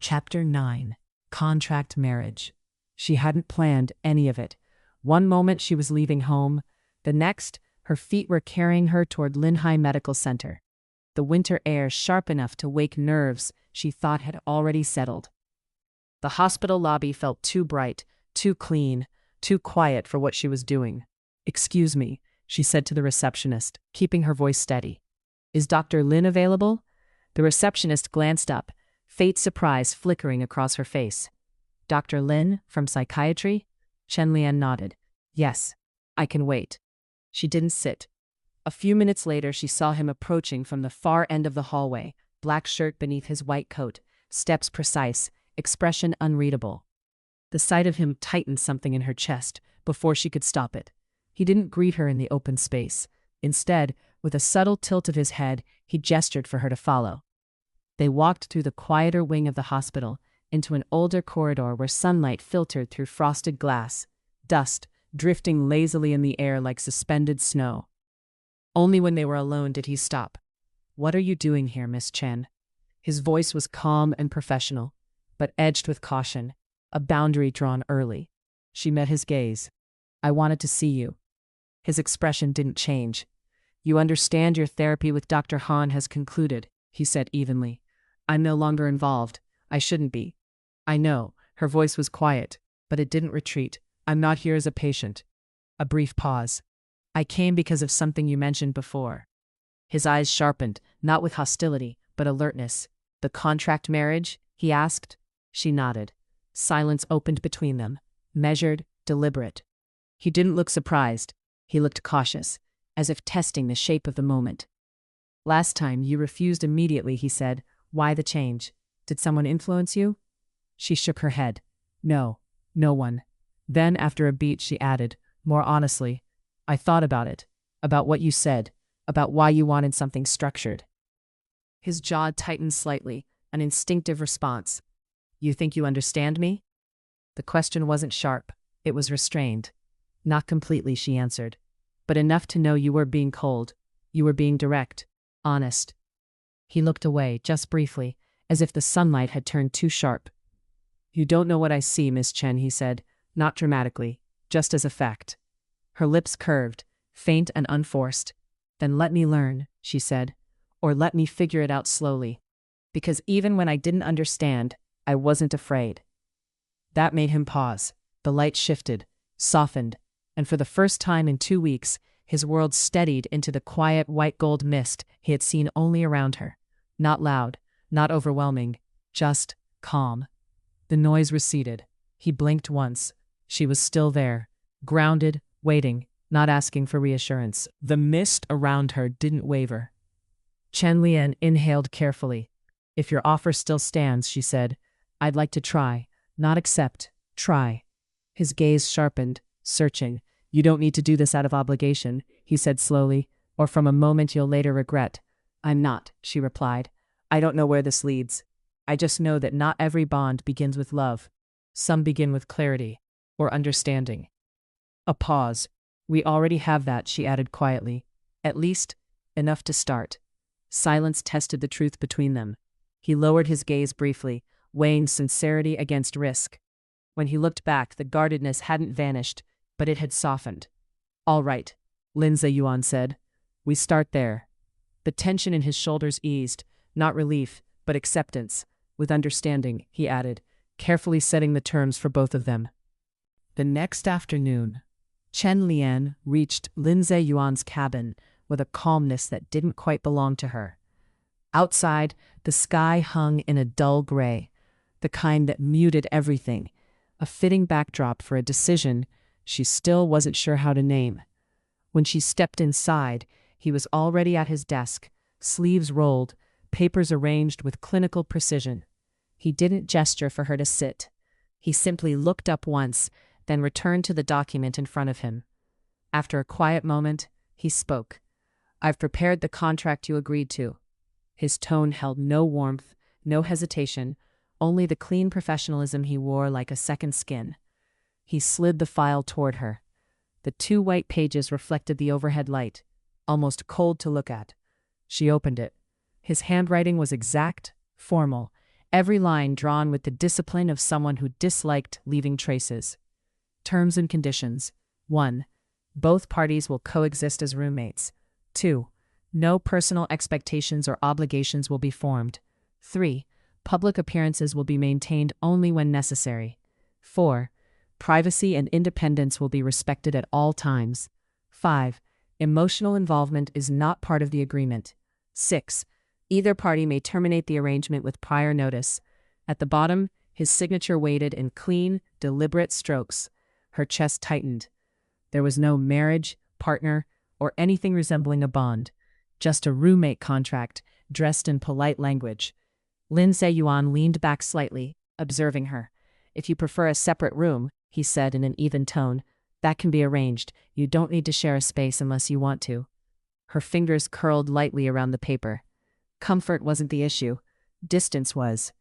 Chapter 9. Contract Marriage. She hadn't planned any of it. One moment she was leaving home. The next, her feet were carrying her toward Linhai Medical Center. The winter air sharp enough to wake nerves she thought had already settled. The hospital lobby felt too bright, too clean, too quiet for what she was doing. "Excuse me," she said to the receptionist, keeping her voice steady. "Is Dr. Lin available?" The receptionist glanced up, faint surprise flickering across her face. "Dr. Lin, from psychiatry?" Chen Lian nodded. "Yes, I can wait." She didn't sit. A few minutes later she saw him approaching from the far end of the hallway, black shirt beneath his white coat, steps precise, expression unreadable. The sight of him tightened something in her chest before she could stop it. He didn't greet her in the open space. Instead, with a subtle tilt of his head, he gestured for her to follow. They walked through the quieter wing of the hospital, into an older corridor where sunlight filtered through frosted glass, dust drifting lazily in the air like suspended snow. Only when they were alone did he stop. "What are you doing here, Miss Chen?" His voice was calm and professional, but edged with caution, a boundary drawn early. She met his gaze. "I wanted to see you." His expression didn't change. "You understand your therapy with Dr. Han has concluded," he said evenly. "I'm no longer involved. I shouldn't be." "I know." Her voice was quiet, but it didn't retreat. "I'm not here as a patient." A brief pause. "I came because of something you mentioned before." His eyes sharpened, not with hostility, but alertness. "The contract marriage?" he asked. She nodded. Silence opened between them, measured, deliberate. He didn't look surprised. He looked cautious, as if testing the shape of the moment. "Last time you refused immediately," he said. "Why the change? Did someone influence you?" She shook her head. "No, no one." Then, after a beat, she added, more honestly, "I thought about it, about what you said, about why you wanted something structured." His jaw tightened slightly, an instinctive response. "You think you understand me?" The question wasn't sharp. It was restrained. "Not completely," she answered, "but enough to know you were being cold. You were being direct, honest." He looked away, just briefly, as if the sunlight had turned too sharp. "You don't know what I see, Miss Chen," he said, not dramatically, just as a fact. Her lips curved, faint and unforced. "Then let me learn," she said, "or let me figure it out slowly. Because even when I didn't understand, I wasn't afraid." That made him pause. The light shifted, softened, and for the first time in 2 weeks, his world steadied into the quiet white-gold mist he had seen only around her. Not loud, not overwhelming, just calm. The noise receded. He blinked once. She was still there, grounded, waiting, not asking for reassurance. The mist around her didn't waver. Chen Lian inhaled carefully. "If your offer still stands," she said, "I'd like to try, not accept, try." His gaze sharpened, searching. "You don't need to do this out of obligation," he said slowly, "or from a moment you'll later regret." "I'm not," she replied. "I don't know where this leads. I just know that not every bond begins with love. Some begin with clarity, or understanding." A pause. "We already have that," she added quietly. "At least, enough to start." Silence tested the truth between them. He lowered his gaze briefly, weighing sincerity against risk. When he looked back, the guardedness hadn't vanished, but it had softened. "All right," Lin Zeyuan said. "We start there." The tension in his shoulders eased, not relief, but acceptance. "With understanding," he added, carefully setting the terms for both of them. The next afternoon, Chen Lian reached Lin Zeyuan's cabin with a calmness that didn't quite belong to her. Outside, the sky hung in a dull gray, the kind that muted everything, a fitting backdrop for a decision she still wasn't sure how to name. When she stepped inside, he was already at his desk, sleeves rolled, papers arranged with clinical precision. He didn't gesture for her to sit. He simply looked up once, then returned to the document in front of him. After a quiet moment, he spoke. "I've prepared the contract you agreed to." His tone held no warmth, no hesitation, only the clean professionalism he wore like a second skin. He slid the file toward her. The 2 white pages reflected the overhead light, almost cold to look at. She opened it. His handwriting was exact, formal, every line drawn with the discipline of someone who disliked leaving traces. Terms and conditions. 1. Both parties will coexist as roommates. 2. No personal expectations or obligations will be formed. 3. Public appearances will be maintained only when necessary. 4. Privacy and independence will be respected at all times. 5. Emotional involvement is not part of the agreement. 6. Either party may terminate the arrangement with prior notice. At the bottom, his signature weighted in clean, deliberate strokes. Her chest tightened. There was no marriage, partner, or anything resembling a bond. Just a roommate contract, dressed in polite language. Lin Se-yuan leaned back slightly, observing her. "If you prefer a separate room," he said in an even tone, "that can be arranged. You don't need to share a space unless you want to." Her fingers curled lightly around the paper. Comfort wasn't the issue. Distance was.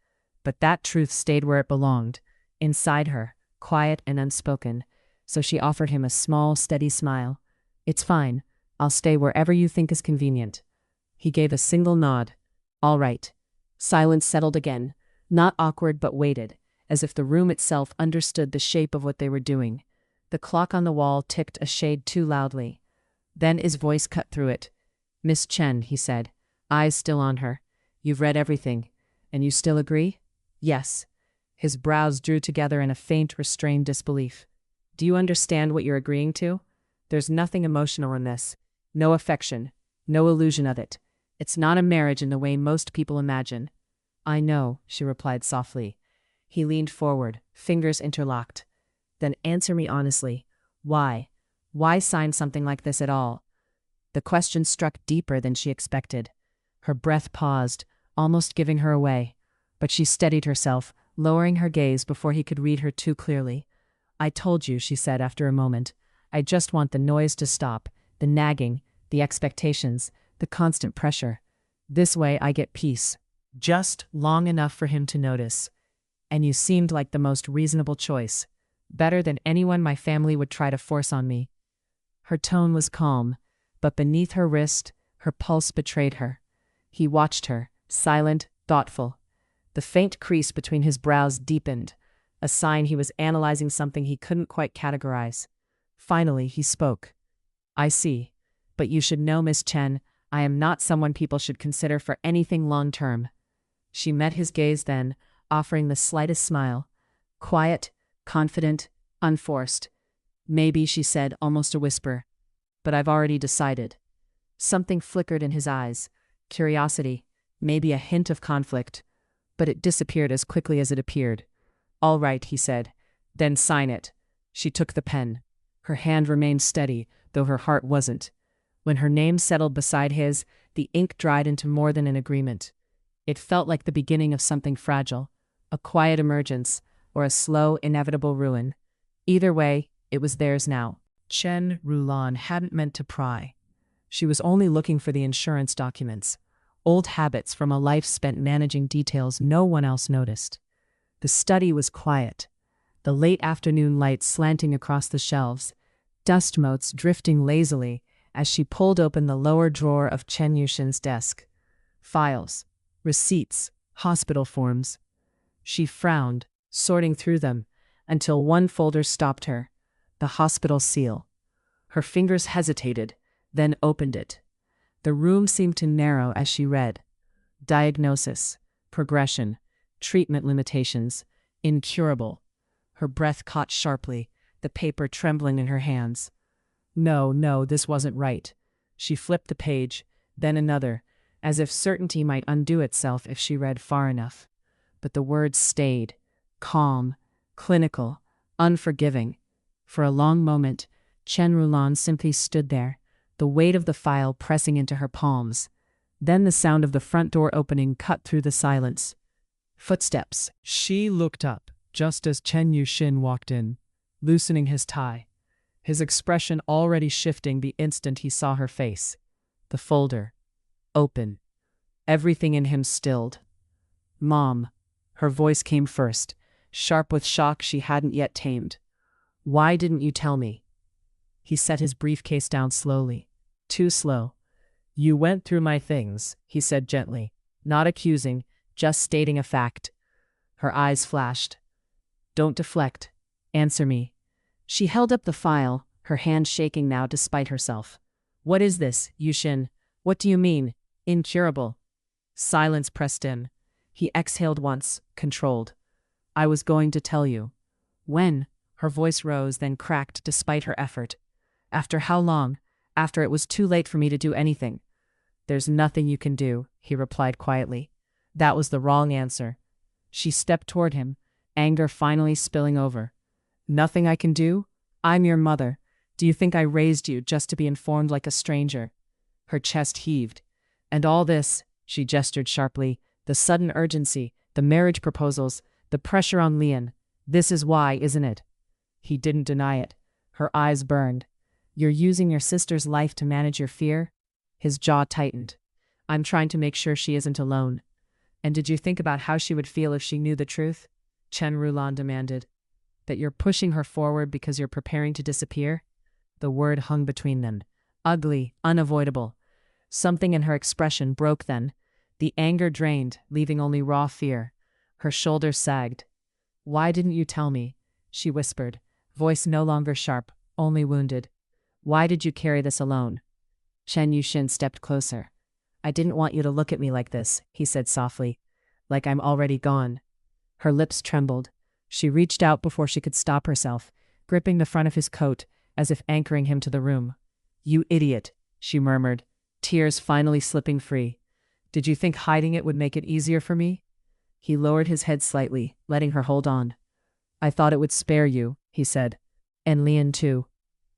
But that truth stayed where it belonged, inside her, quiet and unspoken. So she offered him a small, steady smile. "It's fine. I'll stay wherever you think is convenient." He gave a single nod. "All right." Silence settled again, not awkward but weighted, as if the room itself understood the shape of what they were doing. The clock on the wall ticked a shade too loudly. Then his voice cut through it. "Miss Chen," he said, eyes still on her. "You've read everything, and you still agree?" "Yes." His brows drew together in a faint, restrained disbelief. "Do you understand what you're agreeing to? There's nothing emotional in this. No affection. No illusion of it. It's not a marriage in the way most people imagine." "I know," she replied softly. He leaned forward, fingers interlocked. "Then answer me honestly. Why? Why sign something like this at all?" The question struck deeper than she expected. Her breath paused, almost giving her away. But she steadied herself, lowering her gaze before he could read her too clearly. "I told you," she said after a moment. "I just want the noise to stop, the nagging, the expectations, the constant pressure. This way I get peace. Just long enough for him to notice. And you seemed like the most reasonable choice. Better than anyone my family would try to force on me." Her tone was calm, but beneath her wrist, her pulse betrayed her. He watched her, silent, thoughtful. The faint crease between his brows deepened, a sign he was analyzing something he couldn't quite categorize. Finally, he spoke. "I see. But you should know, Miss Chen, I am not someone people should consider for anything long-term." She met his gaze then, offering the slightest smile. Quiet, confident, unforced. "Maybe," she said, almost a whisper. "But I've already decided." Something flickered in his eyes. Curiosity, maybe a hint of conflict. But it disappeared as quickly as it appeared. "All right," he said. "Then sign it." She took the pen. Her hand remained steady, though her heart wasn't. When her name settled beside his, the ink dried into more than an agreement. It felt like the beginning of something fragile, a quiet emergence, or a slow, inevitable ruin. Either way, it was theirs now. Chen Rulan hadn't meant to pry. She was only looking for the insurance documents, old habits from a life spent managing details no one else noticed. The study was quiet, the late afternoon light slanting across the shelves, dust motes drifting lazily as she pulled open the lower drawer of Chen Yushin's desk. Files, receipts, hospital forms. She frowned, sorting through them, until one folder stopped her, the hospital seal. Her fingers hesitated, then opened it. The room seemed to narrow as she read. Diagnosis, progression, treatment limitations, incurable. Her breath caught sharply, the paper trembling in her hands. No, this wasn't right. She flipped the page, then another, as if certainty might undo itself if she read far enough. But the words stayed, calm, clinical, unforgiving. For a long moment, Chen Rulan simply stood there, the weight of the file pressing into her palms. Then the sound of the front door opening cut through the silence. Footsteps. She looked up, just as Chen Yushin walked in, loosening his tie, his expression already shifting the instant he saw her face. The folder. Open. Everything in him stilled. "Mom." Her voice came first, sharp with shock she hadn't yet tamed. "Why didn't you tell me?" He set his briefcase down slowly. Too slow. "You went through my things," he said gently, not accusing, just stating a fact. Her eyes flashed. Don't deflect. Answer me. She held up the file, her hand shaking now despite herself. What is this, Yushin? What do you mean? Incurable. Silence pressed in. He exhaled once, controlled. I was going to tell you. When? Her voice rose, then cracked despite her effort. After how long? After it was too late for me to do anything. There's nothing you can do, he replied quietly. That was the wrong answer. She stepped toward him, anger finally spilling over. Nothing I can do? I'm your mother. Do you think I raised you just to be informed like a stranger? Her chest heaved. And all this, she gestured sharply, the sudden urgency, the marriage proposals, the pressure on Lian. This is why, isn't it? He didn't deny it. Her eyes burned. You're using your sister's life to manage your fear? His jaw tightened. I'm trying to make sure she isn't alone. And did you think about how she would feel if she knew the truth? Chen Rulan demanded. That you're pushing her forward because you're preparing to disappear? The word hung between them. Ugly, unavoidable. Something in her expression broke then. The anger drained, leaving only raw fear. Her shoulders sagged. Why didn't you tell me? She whispered, voice no longer sharp, only wounded. Why did you carry this alone? Chen Yushin stepped closer. I didn't want you to look at me like this, he said softly. Like I'm already gone. Her lips trembled. She reached out before she could stop herself, gripping the front of his coat, as if anchoring him to the room. You idiot, she murmured, tears finally slipping free. Did you think hiding it would make it easier for me? He lowered his head slightly, letting her hold on. I thought it would spare you, he said. And Lian too.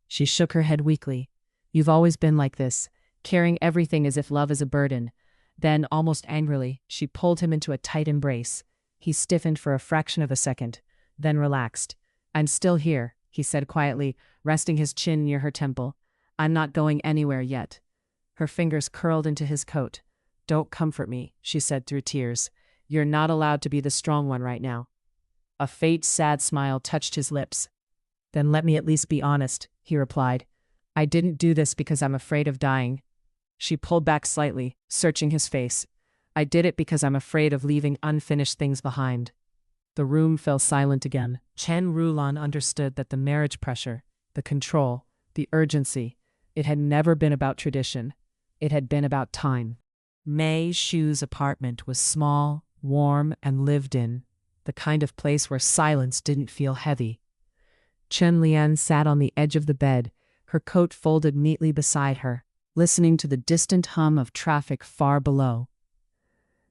She shook her head weakly. You've always been like this, carrying everything as if love is a burden. Then, almost angrily, she pulled him into a tight embrace. He stiffened for a fraction of a second, then relaxed. I'm still here, he said quietly, resting his chin near her temple. I'm not going anywhere yet. Her fingers curled into his coat. Don't comfort me, she said through tears. You're not allowed to be the strong one right now. A faint, sad smile touched his lips. Then let me at least be honest, he replied. I didn't do this because I'm afraid of dying. She pulled back slightly, searching his face. I did it because I'm afraid of leaving unfinished things behind. The room fell silent again. Chen Rulan understood that the marriage pressure, the control, the urgency, it had never been about tradition. It had been about time. Mei Shu's apartment was small, warm, and lived in, the kind of place where silence didn't feel heavy. Chen Lian sat on the edge of the bed, her coat folded neatly beside her, listening to the distant hum of traffic far below.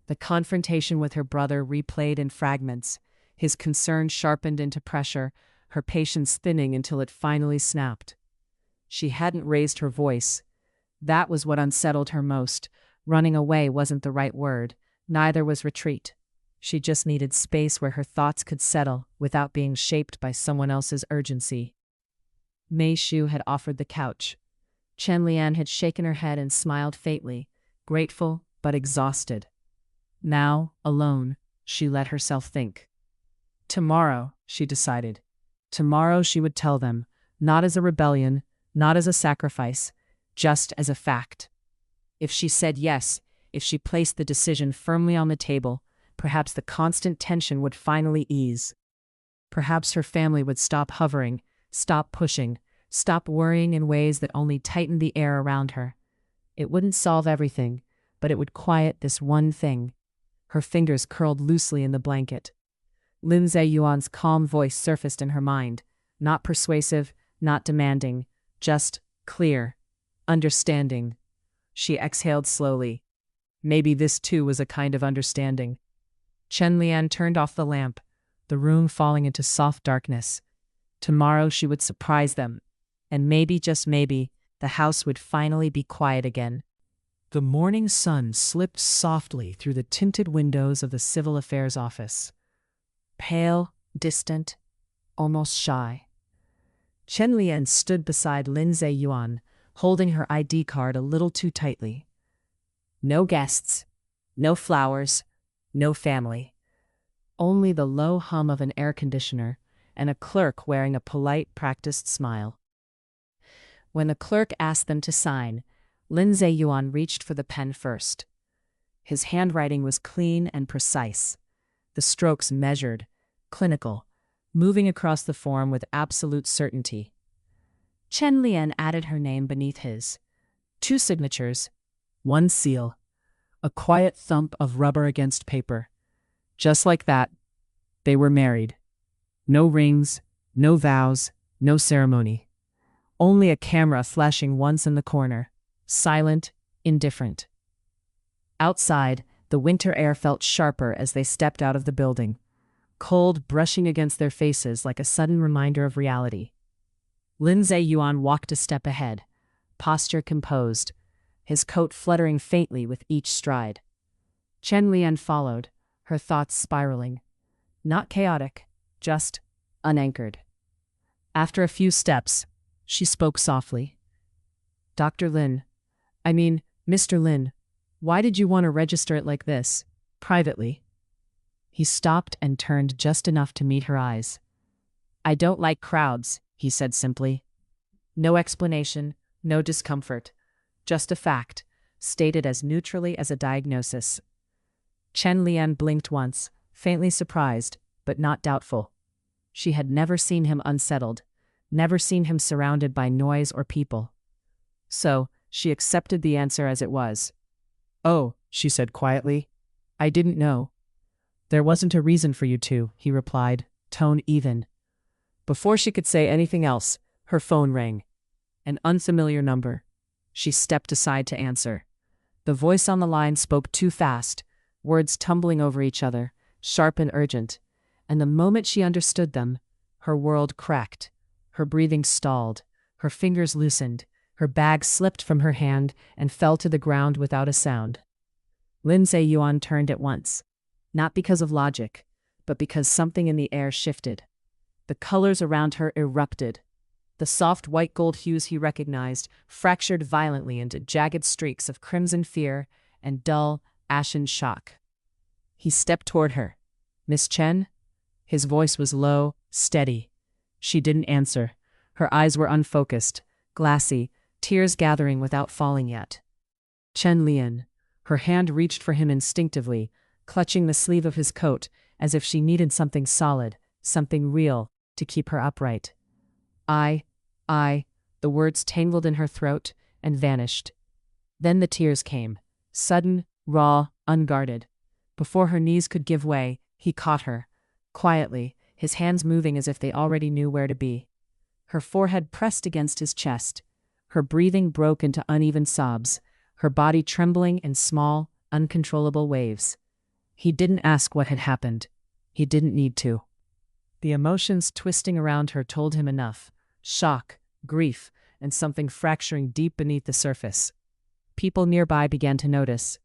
The confrontation with her brother replayed in fragments, his concern sharpened into pressure, her patience thinning until it finally snapped. She hadn't raised her voice. That was what unsettled her most. Running away wasn't the right word, neither was retreat. She just needed space where her thoughts could settle without being shaped by someone else's urgency. Mei Shu had offered the couch. Chen Lian had shaken her head and smiled faintly, grateful but exhausted. Now, alone, she let herself think. Tomorrow, she decided. Tomorrow she would tell them, not as a rebellion, not as a sacrifice, just as a fact. If she said yes, if she placed the decision firmly on the table, perhaps the constant tension would finally ease. Perhaps her family would stop hovering, stop pushing, stop worrying in ways that only tightened the air around her. It wouldn't solve everything, but it would quiet this one thing. Her fingers curled loosely in the blanket. Lin Zeyuan's calm voice surfaced in her mind, not persuasive, not demanding, just clear, understanding. She exhaled slowly. Maybe this too was a kind of understanding. Chen Lian turned off the lamp, the room falling into soft darkness. Tomorrow she would surprise them, and maybe, just maybe, the house would finally be quiet again. The morning sun slipped softly through the tinted windows of the Civil Affairs office. Pale, distant, almost shy. Chen Lian stood beside Lin Zeyuan, holding her ID card a little too tightly. No guests, no flowers, no family. Only the low hum of an air conditioner and a clerk wearing a polite, practiced smile. When the clerk asked them to sign, Lin Zeyuan reached for the pen first. His handwriting was clean and precise. the strokes measured, clinical, moving across the form with absolute certainty. Chen Lian added her name beneath his. 2 signatures, 1 seal, a quiet thump of rubber against paper. Just like that, they were married. No rings, no vows, no ceremony. Only a camera flashing once in the corner, silent, indifferent. Outside, the winter air felt sharper as they stepped out of the building, cold brushing against their faces like a sudden reminder of reality. Lin Zeyuan walked a step ahead, posture composed, his coat fluttering faintly with each stride. Chen Lian followed, her thoughts spiraling. Not chaotic, just unanchored. After a few steps, she spoke softly. Dr. Lin, Mr. Lin, why did you want to register it like this, privately? He stopped and turned just enough to meet her eyes. I don't like crowds, he said simply. No explanation, no discomfort, just a fact, stated as neutrally as a diagnosis. Chen Lian blinked once, faintly surprised, but not doubtful. She had never seen him unsettled, never seen him surrounded by noise or people. So, she accepted the answer as it was. Oh, she said quietly. I didn't know. There wasn't a reason for you to, he replied, tone even. Before she could say anything else, her phone rang. An unfamiliar number. She stepped aside to answer. The voice on the line spoke too fast, words tumbling over each other, sharp and urgent, and the moment she understood them, her world cracked, her breathing stalled, her fingers loosened, her bag slipped from her hand and fell to the ground without a sound. Lin Zeyuan turned at once, not because of logic, but because something in the air shifted. The colors around her erupted. The soft white gold hues he recognized fractured violently into jagged streaks of crimson fear and dull, ashen shock. He stepped toward her. Miss Chen? His voice was low, steady. She didn't answer. Her eyes were unfocused, glassy, tears gathering without falling yet. Chen Lian. Her hand reached for him instinctively, clutching the sleeve of his coat as if she needed something solid, something real, to keep her upright. The words tangled in her throat and vanished. Then the tears came, sudden, raw, unguarded. Before her knees could give way, he caught her, quietly, his hands moving as if they already knew where to be. Her forehead pressed against his chest. Her breathing broke into uneven sobs, her body trembling in small, uncontrollable waves. He didn't ask what had happened. He didn't need to. The emotions twisting around her told him enough. Shock, grief, and something fracturing deep beneath the surface. People nearby began to notice.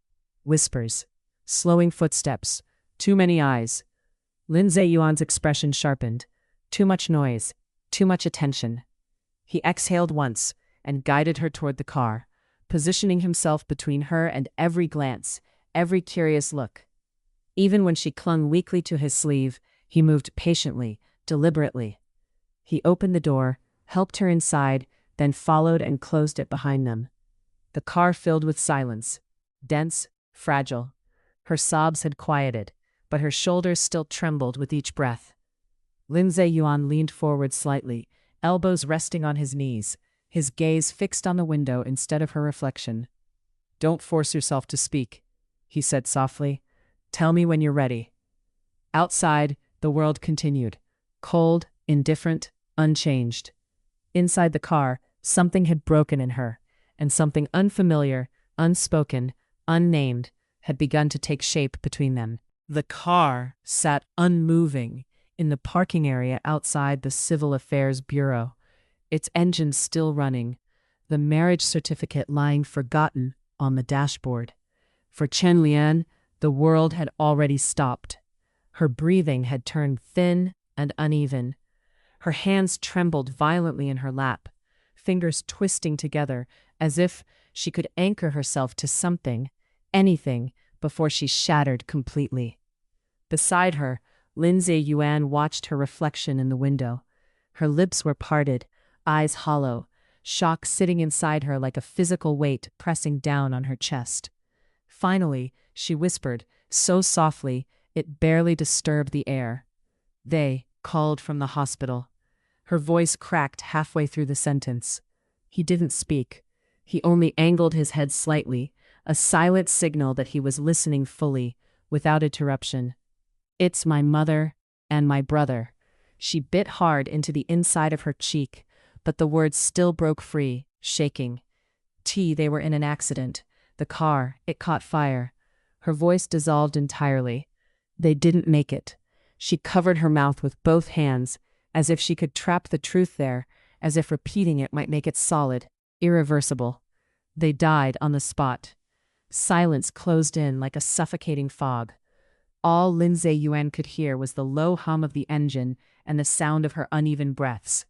Whispers, slowing footsteps, too many eyes. Lin Zeyuan's expression sharpened. Too much noise, too much attention. He exhaled once and guided her toward the car, positioning himself between her and every glance, every curious look. Even when she clung weakly to his sleeve, he moved patiently, deliberately. He opened the door, helped her inside, then followed and closed it behind them. The car filled with silence, dense, fragile. Her sobs had quieted, but her shoulders still trembled with each breath. Lin Zeyuan leaned forward slightly, elbows resting on his knees, his gaze fixed on the window instead of her reflection. Don't force yourself to speak, he said softly. Tell me when you're ready. Outside, the world continued, cold, indifferent, unchanged. Inside the car, something had broken in her, and something unfamiliar, unspoken, unnamed, had begun to take shape between them. The car sat unmoving in the parking area outside the Civil Affairs Bureau, its engine still running, the marriage certificate lying forgotten on the dashboard. For Chen Lian, the world had already stopped. Her breathing had turned thin and uneven. Her hands trembled violently in her lap, fingers twisting together as if she could anchor herself to something, anything, before she shattered completely. Beside her, Lin Zeyuan watched her reflection in the window. Her lips were parted, eyes hollow, shock sitting inside her like a physical weight pressing down on her chest. Finally, she whispered, so softly, It barely disturbed the air. They called from the hospital. Her voice cracked halfway through the sentence. He didn't speak. He only angled his head slightly, a silent signal that he was listening fully, without interruption. "It's my mother and my brother." She bit hard into the inside of her cheek, but the words still broke free, shaking. They were in an accident. The car, it caught fire. Her voice dissolved entirely. They didn't make it. She covered her mouth with both hands, as if she could trap the truth there, as if repeating it might make it solid, irreversible. They died on the spot. Silence closed in like a suffocating fog. All Lindsay Yuan could hear was the low hum of the engine and the sound of her uneven breaths.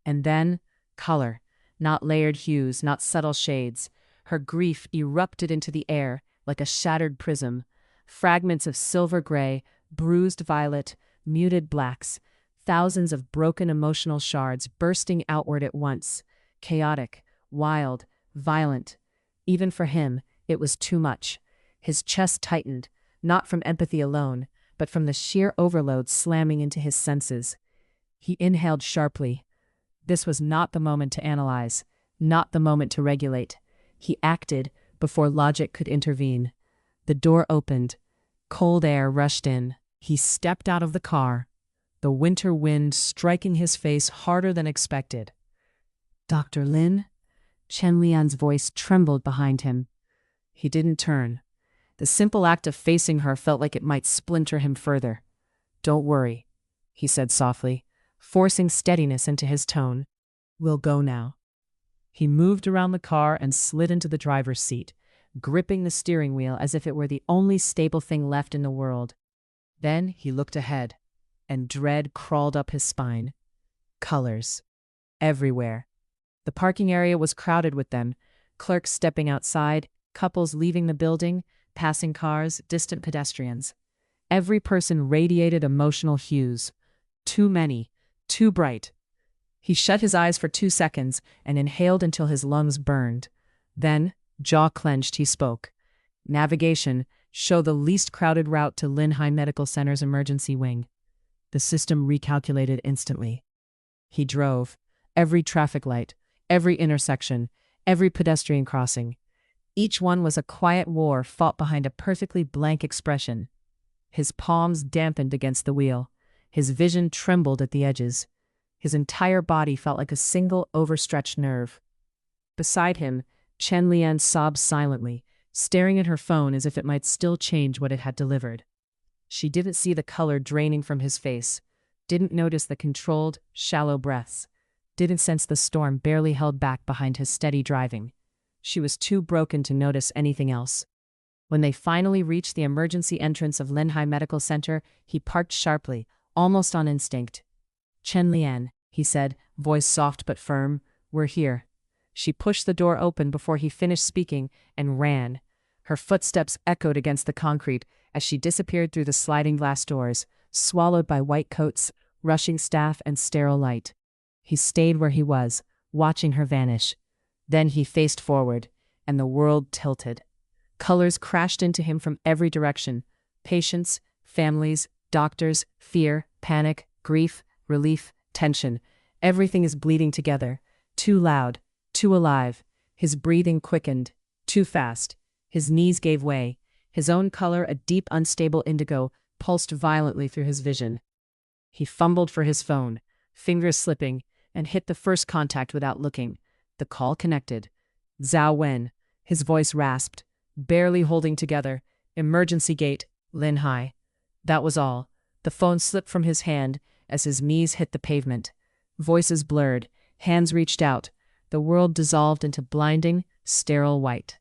And then, color. Not layered hues, not subtle shades. Her grief erupted into the air like a shattered prism. Fragments of silver gray, bruised violet, muted blacks. Thousands of broken emotional shards bursting outward at once. Chaotic, wild, violent. Even for him, it was too much. His chest tightened, not from empathy alone, but from the sheer overload slamming into his senses. He inhaled sharply. This was not the moment to analyze, not the moment to regulate. He acted before logic could intervene. The door opened. Cold air rushed in. He stepped out of the car, the winter wind striking his face harder than expected. "Dr. Lin?" Chen Lian's voice trembled behind him. He didn't turn. The simple act of facing her felt like it might splinter him further. "Don't worry," he said softly, forcing steadiness into his tone. "We'll go now." He moved around the car and slid into the driver's seat, gripping the steering wheel as if it were the only stable thing left in the world. Then he looked ahead, and dread crawled up his spine. Colors. Everywhere. The parking area was crowded with them, clerks stepping outside, couples leaving the building, passing cars, distant pedestrians. Every person radiated emotional hues. Too many, too bright. He shut his eyes for 2 seconds and inhaled until his lungs burned. Then, jaw clenched, he spoke. "Navigation, show the least crowded route to Linhai Medical Center's emergency wing." The system recalculated instantly. He drove. Every traffic light, every intersection, every pedestrian crossing. Each one was a quiet war fought behind a perfectly blank expression. His palms dampened against the wheel. His vision trembled at the edges. His entire body felt like a single overstretched nerve. Beside him, Chen Lian sobbed silently, staring at her phone as if it might still change what it had delivered. She didn't see the color draining from his face, didn't notice the controlled, shallow breaths, didn't sense the storm barely held back behind his steady driving. She was too broken to notice anything else. When they finally reached the emergency entrance of Linhai Medical Center, he parked sharply, almost on instinct. "Chen Lian," he said, voice soft but firm, "we're here." She pushed the door open before he finished speaking and ran. Her footsteps echoed against the concrete as she disappeared through the sliding glass doors, swallowed by white coats, rushing staff, and sterile light. He stayed where he was, watching her vanish. Then he faced forward, and the world tilted. Colors crashed into him from every direction. Patients, families, doctors, fear, panic, grief, relief, tension. Everything is bleeding together. Too loud, too alive. His breathing quickened. Too fast. His knees gave way. His own color, a deep, unstable indigo, pulsed violently through his vision. He fumbled for his phone, fingers slipping, and hit the first contact without looking. The call connected. Zhao Wen. His voice rasped, barely holding together. "Emergency gate, Linhai." That was all. The phone slipped from his hand as his knees hit the pavement. Voices blurred, hands reached out. The world dissolved into blinding, sterile white.